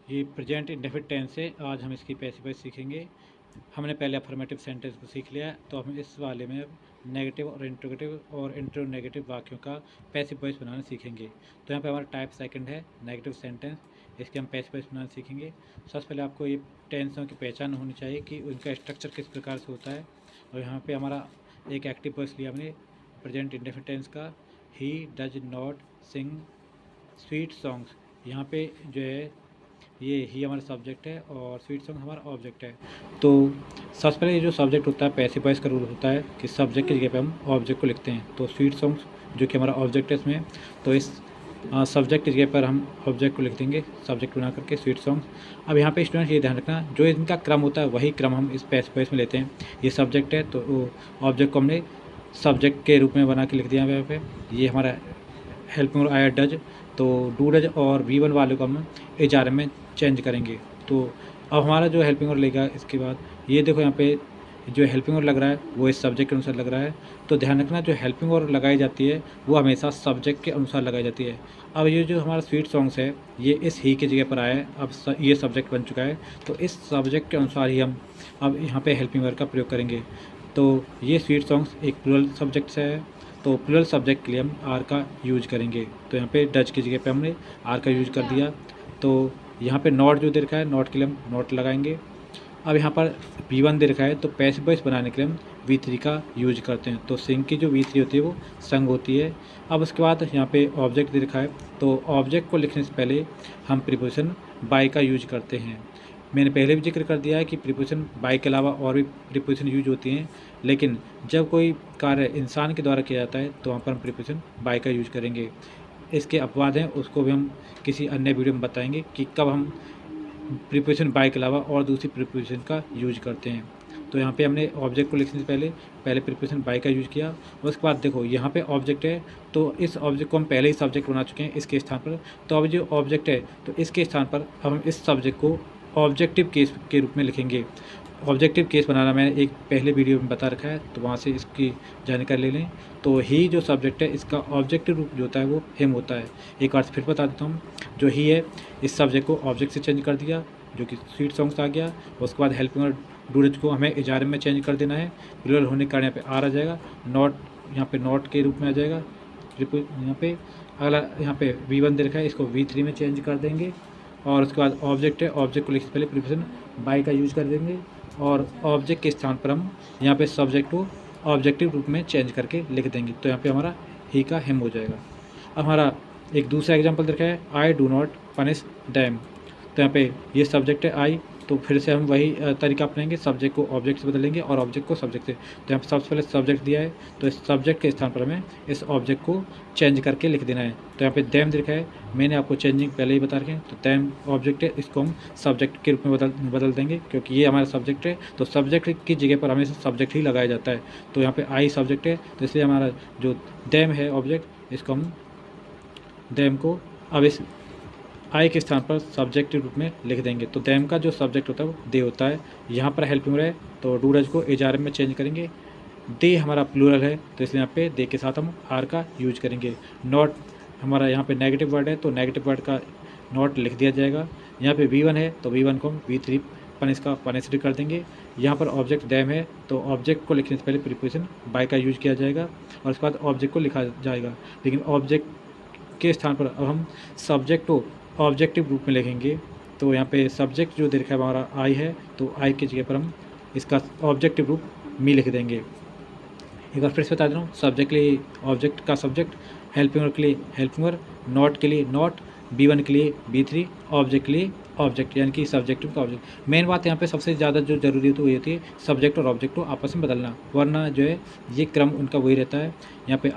ये present indefinite tense से आज हम इसकी पैसिव वॉइस सीखेंगे। हमने पहले अफर्मेटिव सेंटेंस को सीख लिया है, तो हम इस वाले में नेगेटिव और इंट्रोनेगेटिव वाक्यों का पैसिव वॉइस बनाना सीखेंगे। तो यहाँ पे हमारा टाइप सेकंड है नेगेटिव सेंटेंस, इसके हम पैसिव वॉइस बनाना सीखेंगे। सबसे पहले आपको ये टेंसों की पहचान होनी चाहिए कि उनका स्ट्रक्चर किस प्रकार से होता है। और यहाँ पे हमारा एक एक्टिव वॉइस लिया हमने प्रेजेंट इंडेफिनिट टेंस का, he does not sing sweet songs. यहाँ पे जो है ये ही हमारा सब्जेक्ट है और स्वीट सॉन्ग हमारा ऑब्जेक्ट है। तो सबसे पहले ये जो सब्जेक्ट होता है पैसिव वॉइस का रूल होता है कि सब्जेक्ट की जगह पे हम ऑब्जेक्ट को लिखते हैं। तो स्वीट सॉन्ग्स जो कि हमारा ऑब्जेक्ट है इसमें, तो इस सब्जेक्ट की जगह पर हम ऑब्जेक्ट को लिख देंगे, सब्जेक्ट बना करके स्वीट सॉन्ग्स। अब यहाँ पे स्टूडेंट ये ध्यान रखना, जो इनका क्रम होता है वही क्रम हम इस पैसिव वॉइस में लेते हैं। ये सब्जेक्ट है तो ऑब्जेक्ट को हमने सब्जेक्ट के रूप में बना के लिख दिया यहाँ पे। ये हमारा हेल्पिंग और आया डज, तो डू डज और V1 वाले को हम एचआरएम में चेंज करेंगे। तो अब हमारा जो हेल्पिंग और लेगा इसके बाद ये देखो यहाँ पे जो हेल्पिंग और लग रहा है वो इस सब्जेक्ट के अनुसार लग रहा है। तो ध्यान रखना जो हेल्पिंग और लगाई जाती है वो हमेशा सब्जेक्ट के अनुसार लगाई जाती है। अब ये जो हमारा स्वीट सॉन्ग्स है ये इस ही की जगह पर आया है, अब ये सब्जेक्ट बन चुका है, तो इस सब्जेक्ट के अनुसार ही हम अब यहाँ पे हेल्पिंग वर्ब का प्रयोग करेंगे। तो ये स्वीट सॉन्ग्स एक प्लूरल सब्जेक्ट से है, तो प्लूरल सब्जेक्ट के लिए हम आर का यूज करेंगे। तो यहाँ पे डच की जगह पे हमने आर का यूज कर दिया। तो यहाँ पे नॉट जो दे रखा है, नॉट के लिए हम नॉट लगाएंगे। अब यहाँ पर V1 दे रखा है, तो पैसिव वॉइस बनाने के लिए हम V3 का यूज करते हैं। तो सिंग की जो V3 होती है वो संग होती है। अब उसके बाद यहाँ पे ऑब्जेक्ट दे रखा है, तो ऑब्जेक्ट को लिखने से पहले हम प्रीपोजिशन बाय का यूज करते हैं। मैंने पहले भी जिक्र कर दिया है कि प्रीपोजिशन बाय के अलावा और भी प्रीपोजिशन यूज होती हैं, लेकिन जब कोई कार्य इंसान के द्वारा किया जाता है तो वहाँ पर हम प्रीपोजिशन बाय का यूज करेंगे। इसके अपवाद हैं, उसको भी हम किसी अन्य वीडियो में बताएंगे कि कब हम प्रीपोजिशन बाय के अलावा और दूसरी प्रीपोजिशन का यूज करते हैं। तो यहाँ पे हमने ऑब्जेक्ट को लिखने से पहले प्रीपोजिशन बाय का यूज किया। और उसके बाद देखो यहाँ पे ऑब्जेक्ट है, तो इस ऑब्जेक्ट को हम पहले ही सब्जेक्ट बना चुके हैं इसके स्थान पर। तो अब जो ऑब्जेक्ट है तो इसके स्थान पर अब हम इस सब्जेक्ट को ऑब्जेक्टिव केस के रूप में लिखेंगे। ऑब्जेक्टिव केस बनाना मैंने एक पहले वीडियो में बता रखा है, तो वहाँ से इसकी जानकारी ले लें। तो ही जो सब्जेक्ट है इसका ऑब्जेक्टिव रूप जो होता है वो हिम होता है। एक बार फिर बता देता हूँ, जो ही है इस सब्जेक्ट को ऑब्जेक्ट से चेंज कर दिया जो कि स्वीट सॉन्ग्स आ गया। उसके बाद हेल्पिंग और डूरेज को हमें एचआरएम में चेंज कर देना है। प्लूरल होने के कारण यहाँ पे आर आ जाएगा, नॉट यहाँ पे नॉट के रूप में आ जाएगा। यहाँ पे अगला यहाँ पे V1 दे रखा है, इसको V3 में चेंज कर देंगे। और उसके बाद ऑब्जेक्ट है, ऑब्जेक्ट को लिखने से पहले प्रीपोजिशन बाय का यूज कर देंगे और ऑब्जेक्ट के स्थान पर हम यहाँ पे सब्जेक्ट को ऑब्जेक्टिव रूप में चेंज करके लिख देंगे। तो यहाँ पे हमारा ही का हिम हो जाएगा। अब हमारा एक दूसरा एग्जांपल देखा है, I do not punish dam. तो यहाँ पे ये सब्जेक्ट है आई, तो फिर से हम वही तरीका अपनाएंगे, सब्जेक्ट को ऑब्जेक्ट से बदलेंगे और ऑब्जेक्ट को सब्जेक्ट से। तो यहाँ पर सबसे पहले सब्जेक्ट दिया है, तो इस सब्जेक्ट के स्थान पर हमें इस ऑब्जेक्ट को चेंज करके लिख देना है। तो यहाँ पे दैम दिखा है, मैंने आपको चेंजिंग पहले ही बता रखे हैं। तो दैम ऑब्जेक्ट है, इसको हम सब्जेक्ट के रूप में बदल देंगे क्योंकि ये हमारा सब्जेक्ट है। तो सब्जेक्ट की जगह पर हमेशा सब्जेक्ट ही लगाया जाता है। तो यहाँ पे आई सब्जेक्ट है, तो इसलिए हमारा जो दैम है ऑब्जेक्ट, इसको हम दैम को अब इस आई के स्थान पर सब्जेक्ट के रूप में लिख देंगे। तो दैम का जो सब्जेक्ट होता है वो दे होता है। यहाँ पर हेल्पिंग है, तो डूरज को एचआरएम में चेंज करेंगे। दे हमारा प्लूरल है, तो इसलिए यहाँ पे दे के साथ हम आर का यूज करेंगे। नॉट हमारा यहाँ पे नेगेटिव वर्ड है, तो नेगेटिव वर्ड का नॉट लिख दिया जाएगा। यहाँ पे V1 है, तो V1 को हम V3 पनिश का पनिश्ड कर देंगे। यहाँ पर ऑब्जेक्ट दैम है, तो ऑब्जेक्ट को लिखने से पहले प्रीपोजिशन बाय का यूज किया जाएगा और उसके बाद ऑब्जेक्ट को लिखा जाएगा। लेकिन ऑब्जेक्ट के स्थान पर अब हम सब्जेक्ट को ऑब्जेक्टिव रूप में लिखेंगे। तो यहाँ पे सब्जेक्ट जो दे रखा है हमारा आई है, तो आई की जगह पर हम इसका ऑब्जेक्टिव रूप मी लिख देंगे। एक बार फिर से बता दे रहा हूँ, सब्जेक्ट के लिए ऑब्जेक्ट का सब्जेक्ट, हेल्पिंग वर्ब के लिए हेल्पिंग वर्ब, नॉट के लिए नॉट, V1 के लिए V3, ऑब्जेक्ट के लिए ऑब्जेक्ट, यानी कि सब्जेक्टिव का ऑब्जेक्ट। मेन बात यहाँ पे सबसे ज़्यादा जो जरूरी होती है वो ये होती है सब्जेक्ट और ऑब्जेक्ट को आपस में बदलना, वरना जो है ये क्रम उनका वही रहता है। यहाँ पे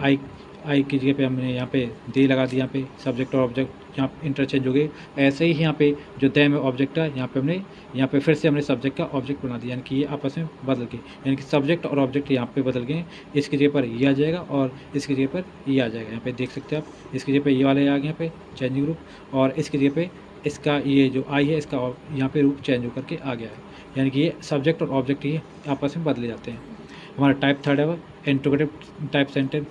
आई की जगह पे हमने यहाँ पे दे लगा दिया, यहाँ पे सब्जेक्ट और ऑब्जेक्ट यहाँ इंटरचेंज हो गए। ऐसे ही यहाँ पे जो दैम है ऑब्जेक्ट है, यहाँ पे हमने यहाँ पे फिर से हमने सब्जेक्ट का ऑब्जेक्ट बना दिया, यानी कि ये आपस में बदल गए, यानी कि सब्जेक्ट और ऑब्जेक्ट यहाँ पे बदल गए। इसकी जगह पर ये आ जाएगा और इसकी जगह पर ये आ जाएगा। यहाँ पे देख सकते हैं आप, इसकी जगह पे ये वाले आ गए यहाँ पे चेंजिंग रूप, और इसकी जगह पे इसका ये जो आई है इसका यहाँ पे रूप चेंज होकर के आ गया है, यानी कि ये सब्जेक्ट और ऑब्जेक्ट ही आपस में बदले जाते हैं। हमारा टाइप थर्ड है वो इंट्रोगेटिव टाइप सेंटेंस।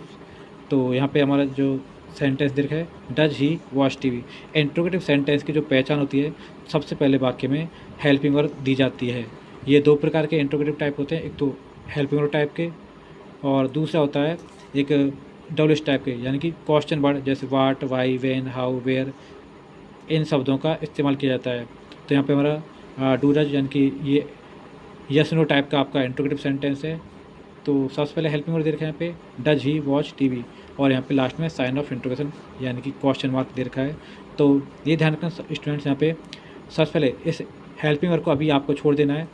तो यहाँ पे हमारा जो सेंटेंस दे रखा है does he watch TV. Interrogative sentence की जो पहचान होती है, सबसे पहले वाक्य में हेल्पिंग वर्ब दी जाती है। ये दो प्रकार के इंट्रोगेटिव टाइप होते हैं, एक तो हेल्पिंग वर्ब टाइप के और दूसरा होता है एक डब्ल्यूएच टाइप के, यानी कि क्वेश्चन वर्ड जैसे वाट, वाई, व्हेन, हाउ, वेयर, इन शब्दों का इस्तेमाल किया जाता है। तो यहाँ पे हमारा डू डज यानी कि ये यस नो टाइप का आपका इंट्रोगेटिव सेंटेंस है। तो सबसे पहले हेल्पिंग वर्ब दे रखा है यहाँ पे डज ही वॉच टीवी, और यहाँ पे लास्ट में साइन ऑफ इंट्रोगेशन यानी कि क्वेश्चन मार्क दे रखा है। तो ये ध्यान रखना स्टूडेंट्स, यहाँ पे सबसे पहले इस हेल्पिंग वर्ब को अभी आपको छोड़ देना है,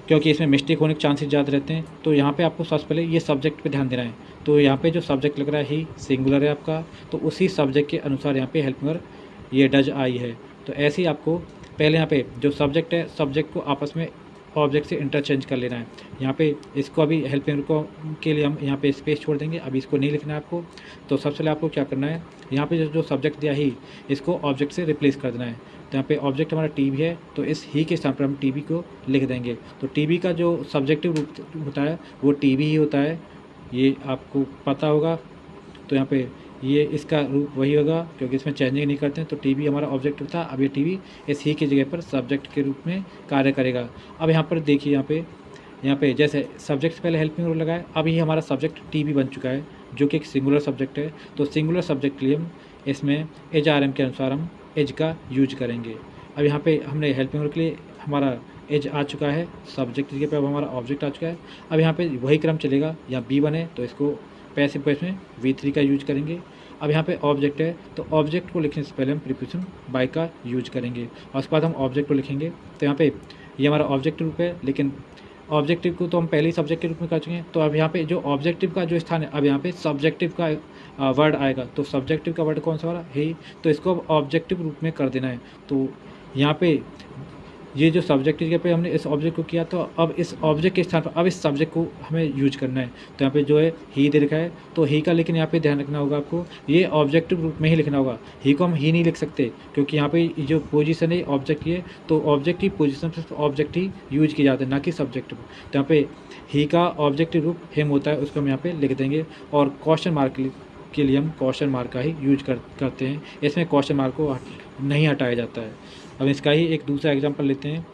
क्योंकि इसमें मिस्टेक होने के चांसेस ज़्यादा रहते हैं। तो यहाँ पे आपको सबसे पहले ये सब्जेक्ट पे ध्यान देना है। तो यहाँ पे जो सब्जेक्ट लग रहा है ही सिंगुलर है आपका, तो उसी सब्जेक्ट के अनुसार यहाँ पे हेल्पिंग वर्ब ये डज आई है। तो ऐसे ही आपको पहले यहाँ पे जो सब्जेक्ट है, सब्जेक्ट को आपस में ऑब्जेक्ट से इंटरचेंज कर लेना है। यहाँ पे इसको अभी हेल्पिंग को के लिए हम यहाँ पे स्पेस छोड़ देंगे, अभी इसको नहीं लिखना है आपको। तो सबसे पहले आपको क्या करना है, यहाँ पे जो सब्जेक्ट दिया ही, इसको ऑब्जेक्ट से रिप्लेस कर देना है। तो यहाँ पे ऑब्जेक्ट हमारा टीवी है, तो इस ही के स्थान पर हम टीवी को लिख देंगे। तो टीवी का जो सब्जेक्टिव रूप होता है वो टीवी ही होता है, ये आपको पता होगा। तो यहाँ पे ये इसका रूप वही होगा, क्योंकि इसमें चेंजिंग नहीं करते हैं। तो टीवी हमारा ऑब्जेक्ट था, अब ये टीवी इस ही की जगह पर सब्जेक्ट के रूप में कार्य करेगा। अब यहाँ पर देखिए, यहाँ पे जैसे सब्जेक्ट से पहले हेल्पिंग वर्ब लगाए, अब ये हमारा सब्जेक्ट टीवी बन चुका है, जो कि एक सिंगुलर सब्जेक्ट है। तो सिंगुलर सब्जेक्ट के लिए हम इसमें एज आर एम के अनुसार हम एज का यूज करेंगे। अब यहाँ पे हमने हेल्पिंग वर्ब के लिए हमारा एज आ चुका है, सब्जेक्ट की जगह पे अब हमारा ऑब्जेक्ट आ चुका है। अब यहाँ पे वही क्रम चलेगा, यहाँ B1 है तो इसको पैसिव वॉइस में V3 का यूज करेंगे। अब यहाँ पे ऑब्जेक्ट है, तो ऑब्जेक्ट को लिखने से पहले हम प्रीपोजिशन बाय का यूज करेंगे, और उसके बाद हम ऑब्जेक्ट को लिखेंगे। तो यहाँ पे ये हमारा ऑब्जेक्टिव रूप है, लेकिन ऑब्जेक्टिव को तो हम पहले ही सब्जेक्ट के रूप में कर चुके हैं। तो अब यहाँ पे जो ऑब्जेक्टिव का जो स्थान है, अब यहाँ पे सब्जेक्टिव का वर्ड आएगा। तो सब्जेक्टिव का वर्ड कौन सा वाला है, तो इसको अब ऑब्जेक्टिव रूप में कर देना है। तो यहाँ पे ये जो सब्जेक्ट की जगह पे हमने इस ऑब्जेक्ट को किया, तो अब इस ऑब्जेक्ट के स्थान पर अब इस सब्जेक्ट को हमें यूज करना है। तो यहाँ पे जो है ही दे रखा है, तो ही का लेकिन यहाँ पे ध्यान रखना होगा आपको, ये ऑब्जेक्टिव रूप में ही लिखना होगा। ही को हम ही नहीं लिख सकते, क्योंकि यहाँ पे जो पोजीशन है ऑब्जेक्ट की है, तो ऑब्जेक्ट की पोजीशन से ऑब्जेक्ट ही यूज किया जाता है, ना कि सब्जेक्ट। तो यहाँ पे ही का ऑब्जेक्टिव रूप हिम होता है, उसको हम यहाँ पे लिख देंगे। और क्वेश्चन मार्क के लिए हम क्वेश्चन मार्क का ही यूज करते हैं, इसमें क्वेश्चन मार्क को नहीं हटाया जाता है। अब इसका ही एक दूसरा एग्जांपल लेते हैं,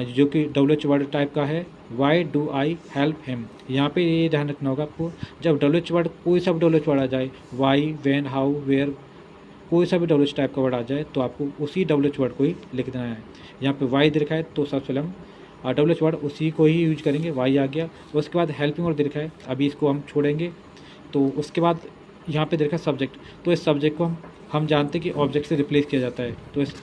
जो कि डब्ल्यूएच वर्ड टाइप का है, why do I help him. यहाँ पे ये ध्यान रखना होगा आपको, जब डब्ल्यूएच वर्ड कोई सा भी डब्ल्यूएच वर्ड आ जाए, वाई, व्हेन, हाउ, वेयर, कोई सा भी डब्ल्यूएच टाइप का वर्ड आ जाए, तो आपको उसी डब्ल्यूएच वर्ड को ही लिख देना है। यहाँ पे वाई दे रखा है, तो सबसे पहले हम डब्ल्यूएच वर्ड उसी को ही यूज करेंगे, वाई आ गया। उसके बाद हेल्पिंग वर्ड दे रखा है, अभी इसको हम छोड़ेंगे। तो उसके बाद यहाँ पे दे रखा है सब्जेक्ट, तो इस सब्जेक्ट को हम जानते हैं कि ऑब्जेक्ट से रिप्लेस किया जाता है, तो इस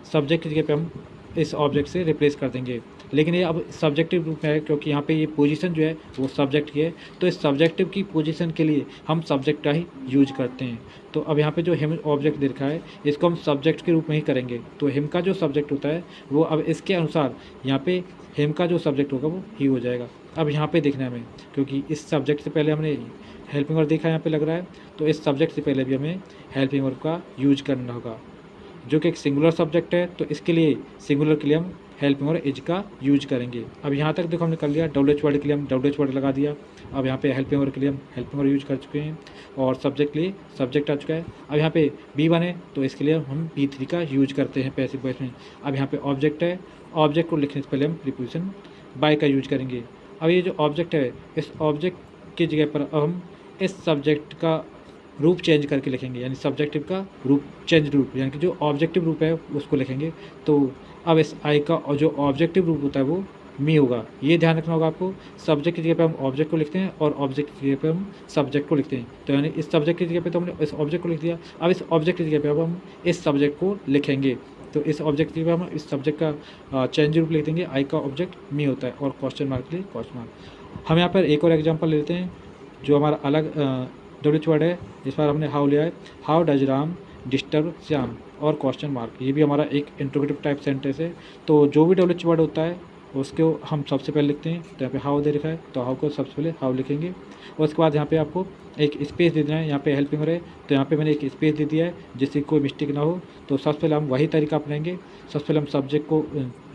सब्जेक्ट की जगह पे हम इस ऑब्जेक्ट से रिप्लेस कर देंगे। लेकिन ये अब सब्जेक्टिव रूप में है, क्योंकि यहाँ पे ये पोजीशन जो है वो सब्जेक्ट की है, तो इस सब्जेक्टिव की पोजीशन के लिए हम सब्जेक्ट का ही यूज करते हैं। तो अब यहाँ पे जो हिम ऑब्जेक्ट दे रखा है, इसको हम सब्जेक्ट के रूप में ही करेंगे। तो हिम का जो सब्जेक्ट होता है वो अब इसके अनुसार यहाँ पे हिम का जो सब्जेक्ट होगा वो ही हो जाएगा। अब यहाँ पे देखना है हमें, क्योंकि इस सब्जेक्ट से पहले हमने हेल्पिंग वर्ब देखा यहाँ पे लग रहा है, तो इस सब्जेक्ट से पहले भी हमें हेल्पिंग वर्ब का यूज करना होगा, जो कि एक सिंगुलर सब्जेक्ट है। तो इसके लिए सिंगुलर के लिए हम हेल्पिंग वर्ब इज का यूज करेंगे। अब यहाँ तक देखो हमने कर लिया, डब्ल्यूएच वर्ड के लिए हम डब्ल्यूएच वर्ड लगा दिया। अब यहाँ पे हेल्पिंग वर्ब के लिए हम हेल्पिंग वर्ब यूज कर चुके हैं, और सब्जेक्ट के लिए सब्जेक्ट आ चुका है। अब यहाँ पे B1 है, तो इसके लिए हम B3 का यूज करते हैं पैसिव वॉइस में। अब यहाँ पे ऑब्जेक्ट है, ऑब्जेक्ट को लिखने से पहले हम प्रीपोजिशन बाय का यूज करेंगे। अब ये जो ऑब्जेक्ट है, इस ऑब्जेक्ट की जगह पर अब हम इस सब्जेक्ट का रूप चेंज करके लिखेंगे, यानी सब्जेक्टिव का रूप चेंज रूप, यानी कि जो ऑब्जेक्टिव रूप है उसको लिखेंगे। तो अब इस आई का और जो ऑब्जेक्टिव रूप होता है वो मी होगा, ये ध्यान रखना होगा आपको। सब्जेक्ट की जगह पे हम ऑब्जेक्ट को लिखते हैं, और ऑब्जेक्ट की जगह पे हम सब्जेक्ट को लिखते हैं। तो यानी इस सब्जेक्ट की जगह पे तो हमने इस ऑब्जेक्ट को लिख दिया, अब इस ऑब्जेक्ट की जगह पे अब हम इस सब्जेक्ट को लिखेंगे। तो इस ऑब्जेक्ट की जगह हम इस सब्जेक्ट का चेंज रूप लिख देंगे, आई का ऑब्जेक्ट मी होता है, और क्वेश्चन मार्क के लिए क्वेश्चन मार्क। हम यहाँ पर एक और एग्जाम्पल लेते हैं, जो हमारा अलग डब्ल्यूएच वर्ड है। इस बार हमने हाउ लिया है, how does Ram disturb Shyam, और क्वेश्चन मार्क। ये भी हमारा एक इंट्रोगेटिव टाइप सेंटेंस है। तो जो भी डब्ल्यूएच वर्ड होता है उसको हम सबसे पहले लिखते हैं। तो यहाँ पे हाउ दे रखा है, तो हाउ को सबसे पहले हाउ लिखेंगे। और उसके बाद यहाँ पे आपको एक स्पेस दे देना है, यहाँ पे हेल्पिंग वर्ब है, तो यहाँ पे मैंने एक स्पेस दे दिया है जिससे कोई मिस्टेक ना हो। तो सबसे पहले हम वही तरीका अपनाएंगे, सबसे पहले हम सब्जेक्ट को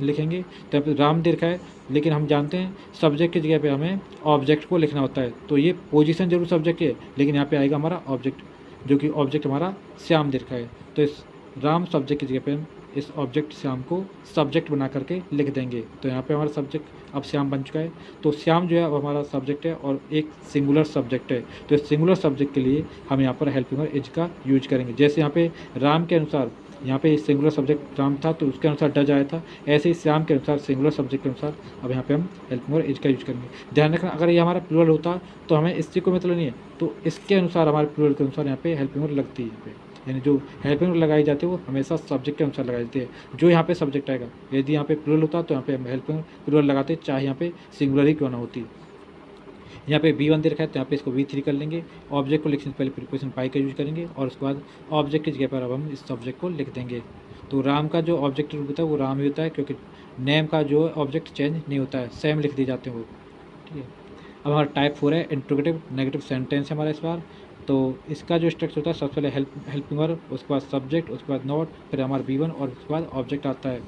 लिखेंगे। तो यहाँ पे राम दे रखा है, लेकिन हम जानते हैं सब्जेक्ट की जगह पे हमें ऑब्जेक्ट को लिखना होता है। तो ये पोजीशन जरूर सब्जेक्ट की है, लेकिन यहाँ पे आएगा हमारा ऑब्जेक्ट, जो कि ऑब्जेक्ट हमारा श्याम दे रखा है। तो इस राम सब्जेक्ट की जगह पे हम इस ऑब्जेक्ट श्याम को सब्जेक्ट बना करके लिख देंगे। तो यहाँ पे हमारा सब्जेक्ट अब श्याम बन चुका है। तो श्याम जो है वो हमारा सब्जेक्ट है और एक सिंगुलर सब्जेक्ट है। तो इस सिंगुलर सब्जेक्ट के लिए हम यहाँ पर हेल्पिंग वर्ब इज का यूज करेंगे। जैसे यहाँ पे राम के अनुसार यहाँ पे सिंगुलर सब्जेक्ट राम था तो उसके अनुसार डज आया था, ऐसे ही श्याम के अनुसार सिंगुलर सब्जेक्ट के अनुसार अब यहाँ पे हम हेल्पिंग वर्ब इज का यूज करेंगे। ध्यान रखना, अगर ये हमारा प्लूरल होता तो हमें इससे कोई मतलब नहीं है, तो इसके अनुसार हमारे प्लूरल के अनुसार यहाँ पे हेल्पिंग वर्ब लगती है। यहाँ पे यानी जो हेल्पिंग वर्ब लगाई जाती है वो हमेशा सब्जेक्ट के अनुसार लगाई जाती है। जो यहाँ पे सब्जेक्ट आएगा, यदि यहाँ पे प्लूरल होता तो यहाँ पे हम हेल्पिंग वर्ब प्लूरल लगाते, चाहे यहाँ पे सिंगुलर ही क्यों ना होती। यहाँ पे V1 दे रखा है तो यहाँ पे इसको V3 कर लेंगे। ऑब्जेक्ट को लिखने से पहले प्रीपोजिशन पाई का यूज करेंगे और उसके बाद ऑब्जेक्ट की जगह पर अब हम इस सब्जेक्ट को लिख देंगे। तो राम का जो ऑब्जेक्ट रूप होता है वो राम ही होता है, क्योंकि नेम का जो ऑब्जेक्ट चेंज नहीं होता है, सेम लिख दिए जाते हैं वो। ठीक है, अब हमारा टाइप 4 है इंट्रोगेटिव नेगेटिव सेंटेंस है हमारा इस बार। तो इसका जो स्ट्रक्चर होता है, सबसे पहले हेल्पिंग वर्ब, उसके बाद सब्जेक्ट, उसके बाद नोट, फिर हमारा V1 और उसके बाद ऑब्जेक्ट आता है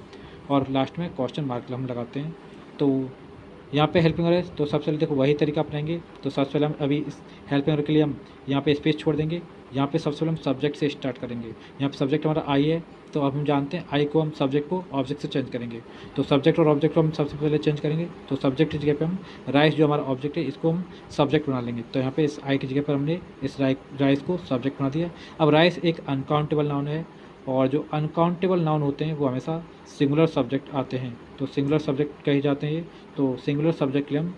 और लास्ट में क्वेश्चन मार्क हम लगाते हैं। तो यहाँ पे हेल्पिंग वर्ब है तो सबसे पहले देखो वही तरीका अपनाएंगे। तो सबसे पहले हम अभी इस हेल्पिंग वर्ब के लिए हम यहाँ पे स्पेस छोड़ देंगे। यहाँ पे सबसे पहले हम सब्जेक्ट से स्टार्ट करेंगे। यहाँ पे सब्जेक्ट हमारा आई है, तो अब हम जानते हैं आई को हम सब्जेक्ट को ऑब्जेक्ट से चेंज करेंगे। तो सब्जेक्ट और ऑब्जेक्ट को हम सबसे पहले चेंज करेंगे। तो सब्जेक्ट की जगह पे हम राइस जो हमारा ऑब्जेक्ट है इसको हम सब्जेक्ट बना लेंगे। तो यहाँ पे इस आई की जगह पर हमने इस राइस को सब्जेक्ट बना दिया। अब राइस एक अनकाउंटेबल नाउन है और जो अनकाउंटेबल नाउन होते हैं वो हमेशा सिंगुलर सब्जेक्ट आते हैं। तो सिंगुलर सब्जेक्ट कहे जाते हैं ये। तो सिंगुलर सब्जेक्ट के लिए हम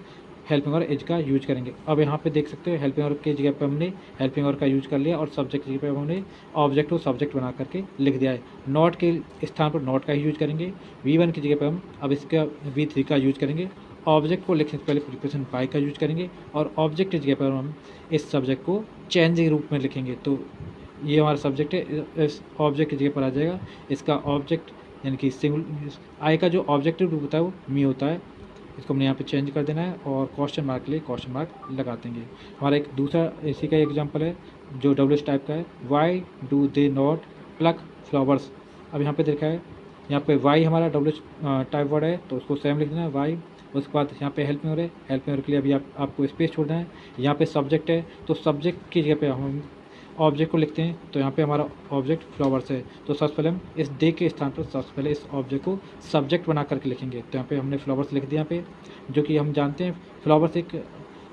हेल्पिंग वर्ब इज का यूज करेंगे। अब यहाँ पे देख सकते हो हेल्पिंग वर्ब की जगह पे हमने हेल्पिंग वर्ब का यूज कर लिया और सब्जेक्ट की जगह पे हमने ऑब्जेक्ट को सब्जेक्ट बना करके लिख दिया है। नॉट के स्थान पर नॉट का ही यूज करेंगे। V1 की जगह पे हम अब इसका V3 का यूज करेंगे। ऑब्जेक्ट को लिखने से पहले प्रीपोजिशन बाय का यूज करेंगे और ऑब्जेक्ट की जगह पर हम इस सब्जेक्ट को चेंज के रूप में लिखेंगे। तो ये हमारा सब्जेक्ट है, इस ऑब्जेक्ट की जगह पर आ जाएगा इसका ऑब्जेक्ट, यानी कि सिंगल आई का जो ऑब्जेक्टिव रूप होता है वो मी होता है। इसको हमने यहाँ पे चेंज कर देना है और क्वेश्चन मार्क के लिए क्वेश्चन मार्क लगा देंगे। हमारा एक दूसरा इसी का एग्जांपल है जो WH टाइप का है, why do they not plug flowers. अब यहाँ पे देखा है, यहाँ पे वाई हमारा WH टाइप वर्ड है तो उसको सेम लिख देना है वाई। उसके बाद यहाँ पे हेल्पिंग वर्ब है, हेल्पिंग वर्ब के लिए अभी आपको स्पेस छोड़ना है। यहाँ पे सब्जेक्ट है तो सब्जेक्ट की जगह पे हम ऑब्जेक्ट को लिखते हैं। तो यहाँ पे हमारा ऑब्जेक्ट फ्लावर्स है। तो सबसे पहले हम इस डे के स्थान पर सबसे पहले इस ऑब्जेक्ट को सब्जेक्ट बना करके लिखेंगे। तो यहाँ पे हमने फ्लावर्स लिख दिया यहाँ पे, जो कि हम जानते हैं फ्लावर्स एक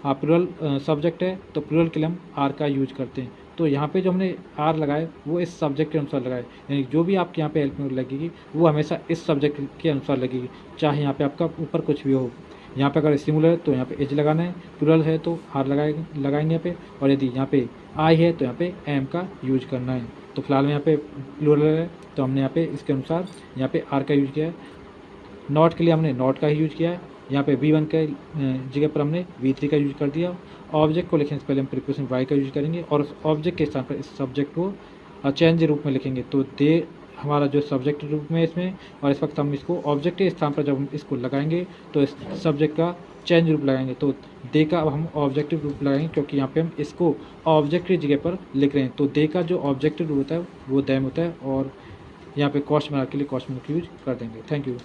प्लूरल सब्जेक्ट है। तो प्लूरल के लिए हम आर का यूज करते हैं। तो यहाँ पे जो हमने आर लगाए वो इस सब्जेक्ट के अनुसार लगाए, यानी जो भी आपके यहाँ पे हेल्पिंग लगेगी वो हमेशा इस सब्जेक्ट के अनुसार लगेगी, चाहे यहाँ पे आपका ऊपर कुछ भी हो। यहाँ पे अगर सिंगुलर है तो यहाँ पे एज लगाना है, प्लूरल है तो आर लगाएंगे यहाँ पे, और यदि यहाँ पे आई है तो यहाँ पे एम का यूज करना है। तो फिलहाल में यहाँ पे प्लूरल है तो हमने यहाँ पे इसके अनुसार यहाँ पे आर का यूज किया है। नॉट के लिए हमने नॉट का ही यूज किया है। यहाँ पे V1 के जगह पर हमने V3 का यूज कर दिया। ऑब्जेक्ट को लिखने से पहले हम प्रीपोजिशन वाई का यूज करेंगे और उस ऑब्जेक्ट के स्थान पर इस सब्जेक्ट को चेंज रूप में लिखेंगे। तो दे हमारा जो सब्जेक्ट रूप में इसमें, और इस वक्त हम इसको ऑब्जेक्ट के स्थान पर जब हम इसको लगाएंगे तो इस सब्जेक्ट का चेंज रूप लगाएंगे। तो दे का अब हम ऑब्जेक्टिव रूप लगाएंगे, क्योंकि यहाँ पे हम इसको ऑब्जेक्ट की जगह पर लिख रहे हैं। तो दे का जो ऑब्जेक्टिव रूप होता है वो दैम होता है और यहाँ पे क्वेश्चन मार्क के लिए क्वेश्चन मार्क यूज कर देंगे। Thank you.